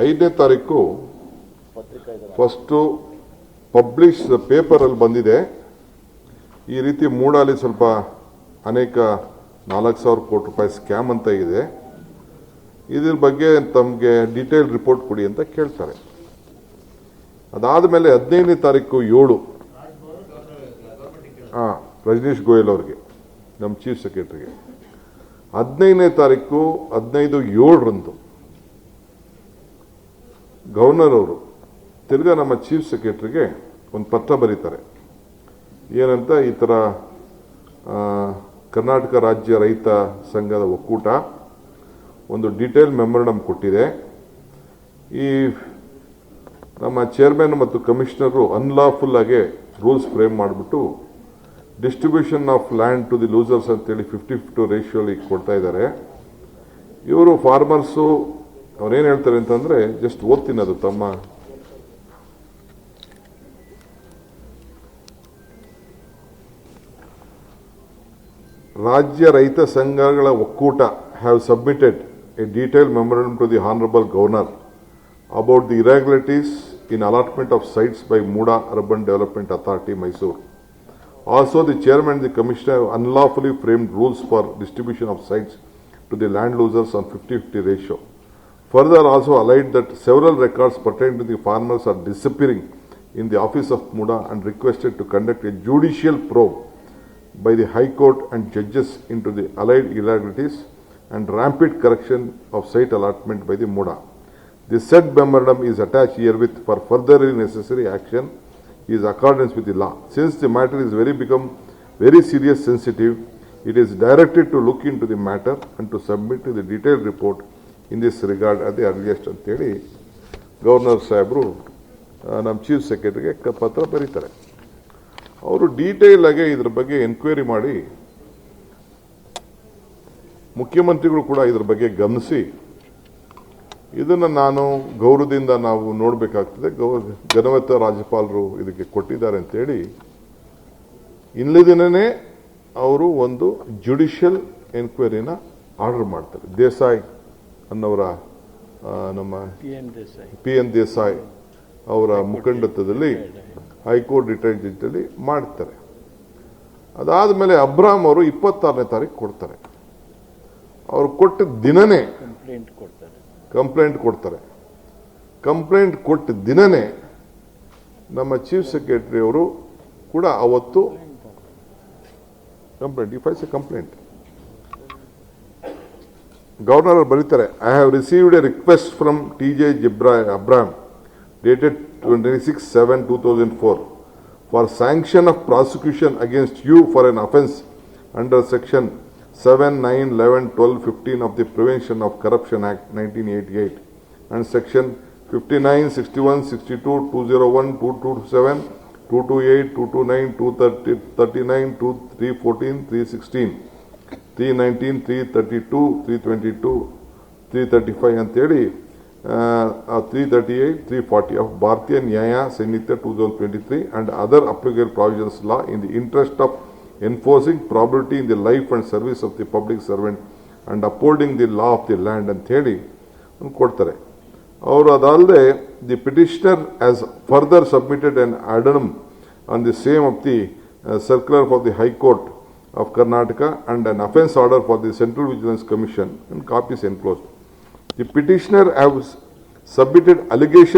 5ನೇ ತಾರೀಕು first publish ಪೇಪರಲ್ಲಿ ಬಂದಿದೆ. ಈ ರೀತಿ ಮೂಡಾಲಿ ಸ್ವಲ್ಪ ಅನೇಕ 4,000 ಕೋಟಿ ರೂಪಾಯಿ ಸ್ಕ್ಯಾಮ್ ಅಂತ ಇದೆ, ಇದ್ರ ಬಗ್ಗೆ ತಮಗೆ ಡೀಟೇಲ್ ರಿಪೋರ್ಟ್ ಕೊಡಿ ಅಂತ ಕೇಳ್ತಾರೆ. ಅದಾದ ಮೇಲೆ 15ನೇ ತಾರೀಕು 7 ರಜನೀಶ್ ಗೋಯಲ್ ಅವ್ರಿಗೆ, ನಮ್ಮ ಚೀಫ್ ಸೆಕ್ರೆಟರಿಗೆ 15ನೇ ತಾರೀಕು 15/7 ಗವರ್ನರ್ ಅವರು ತಿರ್ಗಾ ನಮ್ಮ ಚೀಫ್ ಸೆಕ್ರೆಟರಿಗೆ ಒಂದು ಪತ್ರ ಬರೀತಾರೆ. ಏನಂತ, ಈ ಥರ ಕರ್ನಾಟಕ ರಾಜ್ಯ ರೈತ ಸಂಘದ ಒಕ್ಕೂಟ ಒಂದು ಡೀಟೇಲ್ ಮೆಮೊರಂಡಮ್ ಕೊಟ್ಟಿದೆ. ಈ ನಮ್ಮ ಚೇರ್ಮನ್ ಮತ್ತು ಕಮಿಷನರು ಅನ್ಲಾಫುಲ್ ಆಗಿ ರೂಲ್ಸ್ ಫ್ರೇಮ್ ಮಾಡಿಬಿಟ್ಟು distribution of land to the losers ಅಂತೇಳಿ 50-50 ರೇಷಿಯೋಲಿ ಕೊಡ್ತಾ ಇದ್ದಾರೆ. ಇವರು ಫಾರ್ಮರ್ಸು ಅವ್ರೇನು ಹೇಳ್ತಾರೆ ಅಂತಂದ್ರೆ, ಜಸ್ಟ್ ಓದ್ತೀನಿ, ಅದು ತಮ್ಮ ರಾಜ್ಯ ರೈತ ಸಂಘಗಳ ಒಕ್ಕೂಟ have submitted a detail memorandum to the honourable governor about the irregularities in allotment of sites by Muda Urban Development Authority, Mysore. Also, the chairman and the commissioner have unlawfully framed rules for distribution of sites to the land losers on 50-50 ratio. Further, also alleged that several records pertaining to the farmers are disappearing in the office of Muda and requested to conduct a judicial probe by the High Court and judges into the alleged irregularities and rampant correction of site allotment by the Muda. The said memorandum is attached herewith for further necessary action in accordance with the law. Since the matter is become very serious, sensitive, it is directed to look into the matter and to submit the detailed report in this regard at the earliest ಅಂತೇಳಿ governor ಸಾಹೇಬರು ನಮ್ಮ chief ಸೆಕ್ರೆಟರಿಗೆ ಪತ್ರ ಬರೀತಾರೆ. ಅವರು detail ಆಗಿ ಇದ್ರ ಬಗ್ಗೆ enquiry ಮಾಡಿ, ಮುಖ್ಯಮಂತ್ರಿಗಳು ಕೂಡ ಇದ್ರ ಬಗ್ಗೆ ಗಮನಿಸಿ, ಇದನ್ನು ನಾನು ಗೌರವದಿಂದ ನಾವು ನೋಡಬೇಕಾಗ್ತದೆ. ಘನವತ್ತ ರಾಜ್ಯಪಾಲರು ಇದಕ್ಕೆ ಕೊಟ್ಟಿದ್ದಾರೆ ಅಂತೇಳಿ ಇನ್ನೇ ದಿನನೇ ಅವರು ಒಂದು ಜುಡಿಷಿಯಲ್ ಎನ್ಕ್ವೈರಿನ ಆರ್ಡರ್ ಮಾಡ್ತಾರೆ. ದೇಸಾಯಿ ಅನ್ನೋರ, ನಮ್ಮ PN ದೇಸಾಯಿ ಅವರ ಮುಖಂಡತ್ವದಲ್ಲಿ ಹೈಕೋರ್ಟ್ ರಿಟೈರ್ಡ್ ಜಡ್ಜಲ್ಲಿ ಮಾಡ್ತಾರೆ. ಅದಾದ ಮೇಲೆ ಅಬ್ರಾಮ್ ಅವರು 26ನೇ ತಾರೀಕು ಕೊಡ್ತಾರೆ. ಅವರು ಕೊಟ್ಟ ದಿನನೇ ಕಂಪ್ಲೇಂಟ್ ಕೊಡ್ತಾರೆ. ಕಂಪ್ಲೇಂಟ್ ಕೊಟ್ಟ ದಿನನೇ ನಮ್ಮ ಚೀಫ್ ಸೆಕ್ರೆಟರಿ ಅವರು ಕೂಡ ಅವತ್ತು ಕಂಪ್ಲೇಂಟ್ ಗವರ್ನರ್ ಬರೀತಾರೆ. I have received A request from TJ Abram dated 26/7/2004 for sanction of prosecution against you for an offence under section 7, 9, 11, 12, 15 of the Prevention of Corruption Act 1988 and section 59, 61, 62, 201, 227, 228, 229, 239, 314, 316, 319, 332, 322, 335 ಅಂತೇಳಿ 338, 340 of Bharatiya Nyaya Sanhita 2023 and other applicable provisions law in the interest of enforcing probability in the life and service of the public servant and upholding the law of the land ಅಂತ ಹೇಳಿ ಕೊಡ್ತಾರೆ. ಅವರು ಅದಲ್ಲದೆ the petitioner has further submitted an addendum on the same of the circular for the High Court of Karnataka and an offence order for the Central Vigilance Commission and copies enclosed. The petitioner has submitted allegation